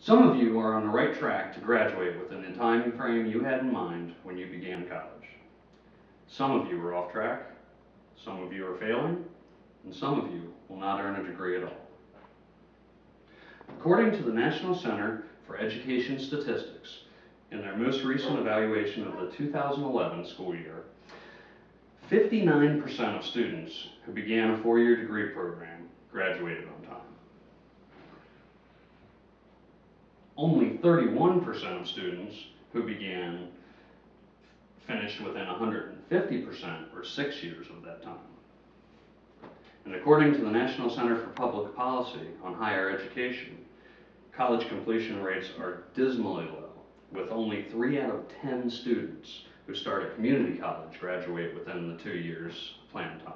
Some of you are on the right track to graduate within the time frame you had in mind when you began college. Some of you are off track, some of you are failing, and some of you will not earn a degree at all. According to the National Center for Education Statistics, in their most recent evaluation of the 2011 school year, 59% of students who began a four-year degree program graduated on time. Only 31% of students who began finished within 150% or 6 years of that time. And according to the National Center for Public Policy on Higher Education, college completion rates are dismally low, with only 3 out of 10 students who start at community college graduate within the 2 years planned time.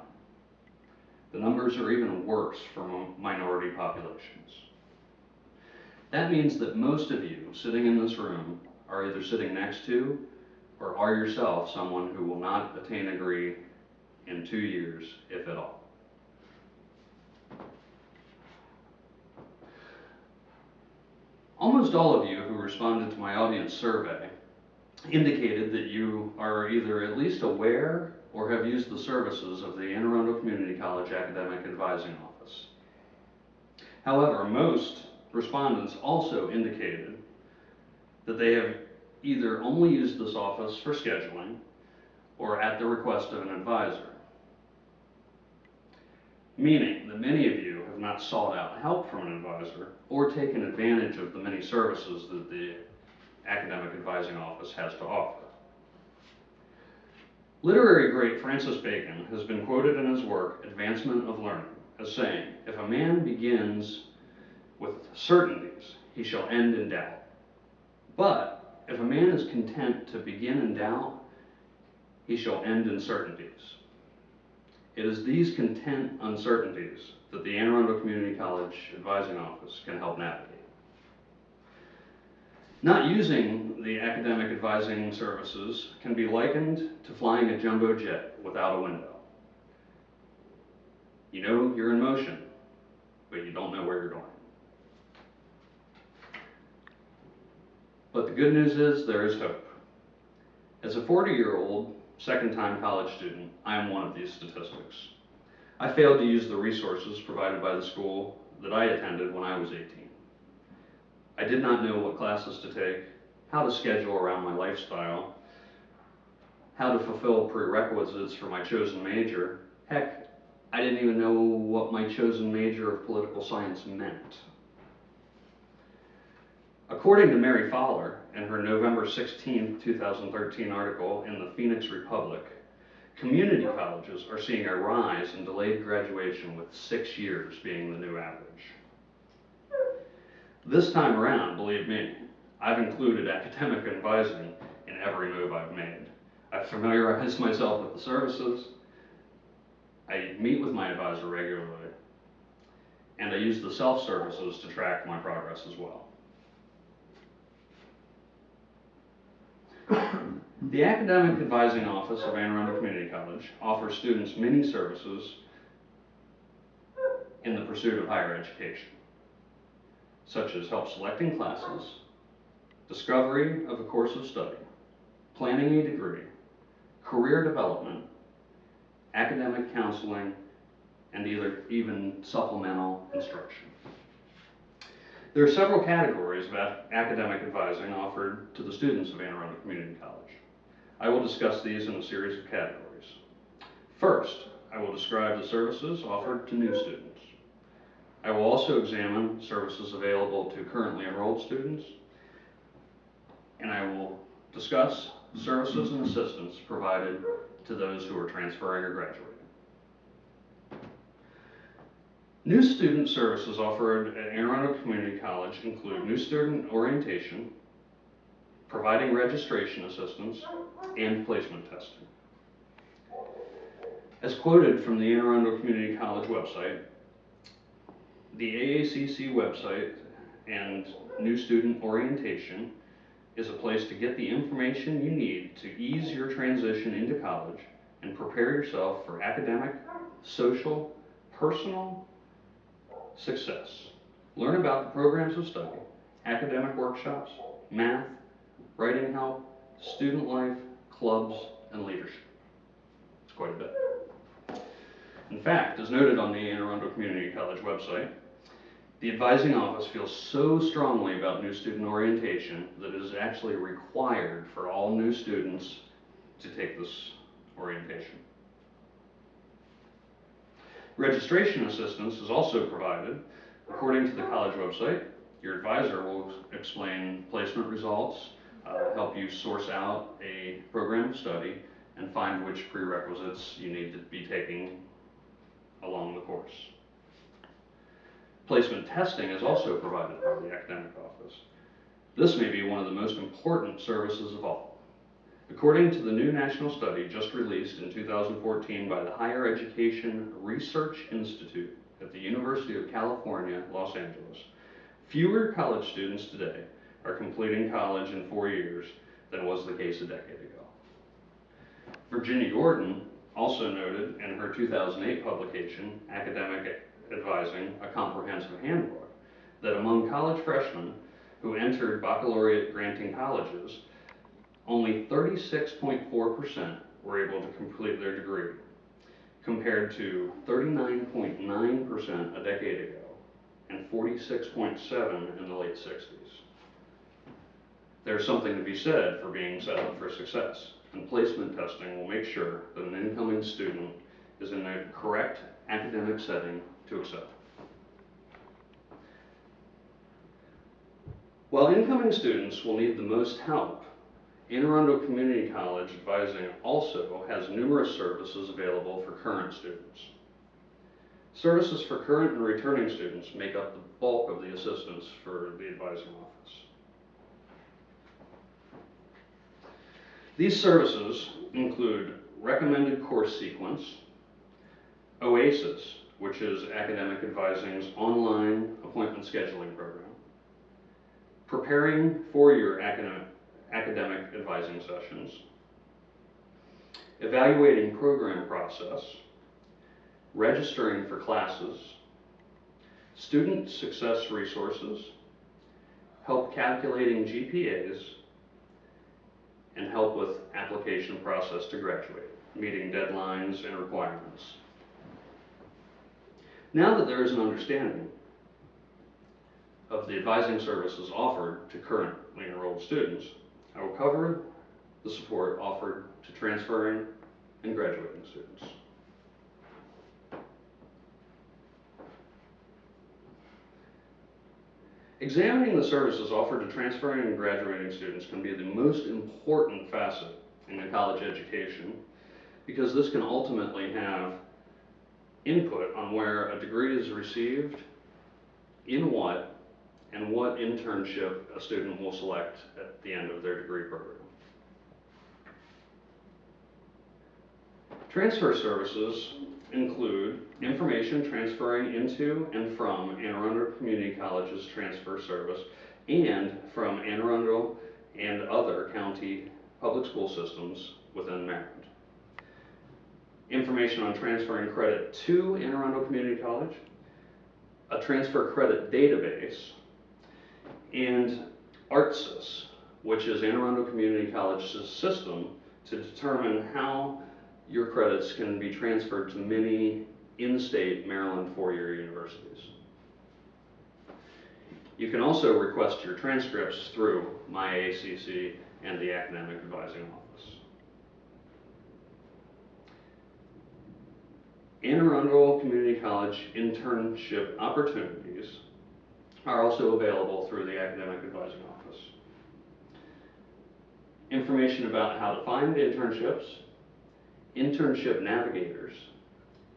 The numbers are even worse for minority populations. That means that most of you sitting in this room are either sitting next to or are yourself someone who will not attain a degree in 2 years, if at all. Almost all of you who responded to my audience survey indicated that you are either at least aware or have used the services of the Anne Arundel Community College Academic Advising Office. However, most respondents also indicated that they have either only used this office for scheduling or at the request of an advisor, meaning that many of you have not sought out help from an advisor or taken advantage of the many services that the Academic Advising Office has to offer. Literary great Francis Bacon has been quoted in his work, Advancement of Learning, as saying, "If a man begins with certainties, he shall end in doubt. But if a man is content to begin in doubt, he shall end in certainties." It is these content uncertainties that the Anne Arundel Community College Advising Office can help navigate. Not using the academic advising services can be likened to flying a jumbo jet without a window. You know you're in motion, but you don't know where you're going. But the good news is there is hope. As a 40-year-old, second-time college student, I am one of these statistics. I failed to use the resources provided by the school that I attended when I was 18. I did not know what classes to take, how to schedule around my lifestyle, how to fulfill prerequisites for my chosen major. Heck, I didn't even know what my chosen major of political science meant. According to Mary Fowler, in her November 16, 2013 article in the Phoenix Republic, community colleges are seeing a rise in delayed graduation, with 6 years being the new average. This time around, believe me, I've included academic advising in every move I've made. I've familiarized myself with the services, I meet with my advisor regularly, and I use the self-services to track my progress as well. The Academic Advising Office of Anne Arundel Community College offers students many services in the pursuit of higher education, such as help selecting classes, discovery of a course of study, planning a degree, career development, academic counseling, and even supplemental instruction. There are several categories of academic advising offered to the students of Anne Arundel Community College. I will discuss these in a series of categories. First, I will describe the services offered to new students. I will also examine services available to currently enrolled students, and I will discuss services and assistance provided to those who are transferring or graduating. New student services offered at Anne Arundel Community College include new student orientation, providing registration assistance, and placement testing. As quoted from the Anne Arundel Community College website, the AACC website and new student orientation is a place to get the information you need to ease your transition into college and prepare yourself for academic, social, personal success. Learn about the programs of study, academic workshops, math, writing help, student life, clubs, and leadership. It's quite a bit. In fact, as noted on the Anne Arundel Community College website, the advising office feels so strongly about new student orientation that it is actually required for all new students to take this orientation. Registration assistance is also provided. According to the college website, your advisor will explain placement results, help you source out a program of study, and find which prerequisites you need to be taking along the course. Placement testing is also provided by the academic office. This may be one of the most important services of all. According to the new national study just released in 2014 by the Higher Education Research Institute at the University of California, Los Angeles, fewer college students today are completing college in 4 years than was the case a decade ago. Virginia Gordon also noted in her 2008 publication, Academic Advising, a Comprehensive Handbook, that among college freshmen who entered baccalaureate granting colleges, only 36.4% were able to complete their degree, compared to 39.9% a decade ago and 46.7% in the late 60s. There's something to be said for being set up for success, and placement testing will make sure that an incoming student is in the correct academic setting to excel. While incoming students will need the most help, Anne Arundel Community College Advising also has numerous services available for current students. Services for current and returning students make up the bulk of the assistance for the advising office. These services include recommended course sequence, OASIS, which is Academic Advising's online appointment scheduling program, preparing for your academic advising sessions, evaluating program process, registering for classes, student success resources, help calculating GPAs, and help with application process to graduate, meeting deadlines and requirements. Now that there is an understanding of the advising services offered to currently enrolled students, I will cover the support offered to transferring and graduating students. Examining the services offered to transferring and graduating students can be the most important facet in a college education, because this can ultimately have input on where a degree is received, in what, and what internship a student will select at the end of their degree program. Transfer services include information transferring into and from Anne Arundel Community College's transfer service and from Anne Arundel and other county public school systems within Maryland. Information on transferring credit to Anne Arundel Community College, a transfer credit database, and ARTSYS, which is Anne Arundel Community College's system to determine how your credits can be transferred to many in-state Maryland four-year universities. You can also request your transcripts through MyACC and the Academic Advising Office. Anne Arundel Community College internship opportunities are also available through the Academic Advising Office. Information about how to find internships, internship navigators,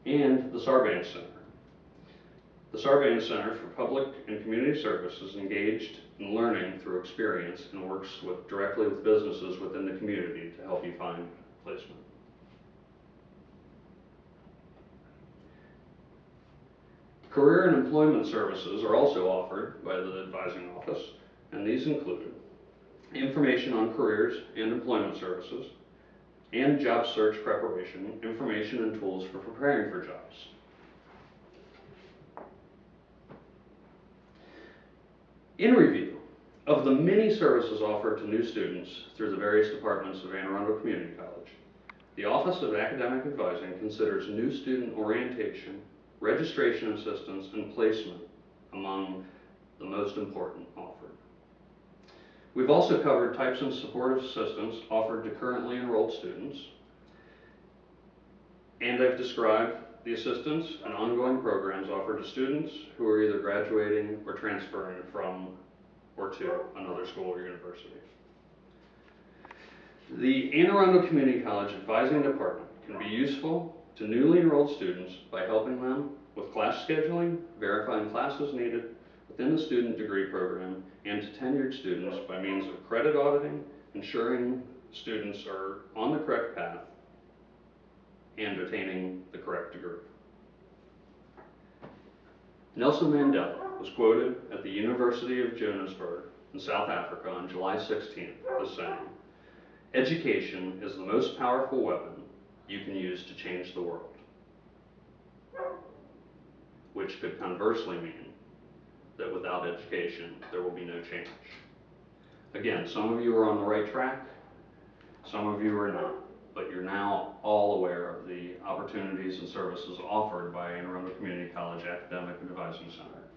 and the Sarbanes Center. The Sarbanes Center for Public and Community Service is engaged in learning through experience and works directly with businesses within the community to help you find placement. Career and employment services are also offered by the advising office, and these include information on careers and employment services, and job search preparation, information and tools for preparing for jobs. In review, Of the many services offered to new students through the various departments of Anne Arundel Community College, the Office of Academic Advising considers new student orientation, registration assistance, and placement among the most important offered. We've also covered types of supportive assistance offered to currently enrolled students, and I've described the assistance and ongoing programs offered to students who are either graduating or transferring from or to another school or university. The Anne Arundel Community College Advising Department can be useful to newly enrolled students by helping them with class scheduling, verifying classes needed within the student degree program, and to tenured students by means of credit auditing, ensuring students are on the correct path and attaining the correct degree. Nelson Mandela was quoted at the University of Johannesburg in South Africa on July 16th as saying, "Education is the most powerful weapon you can use to change the world," which could conversely mean that without education, there will be no change. Again, some of you are on the right track, some of you are not, but you're now all aware of the opportunities and services offered by Anne Arundel Community College Academic and Advising Center.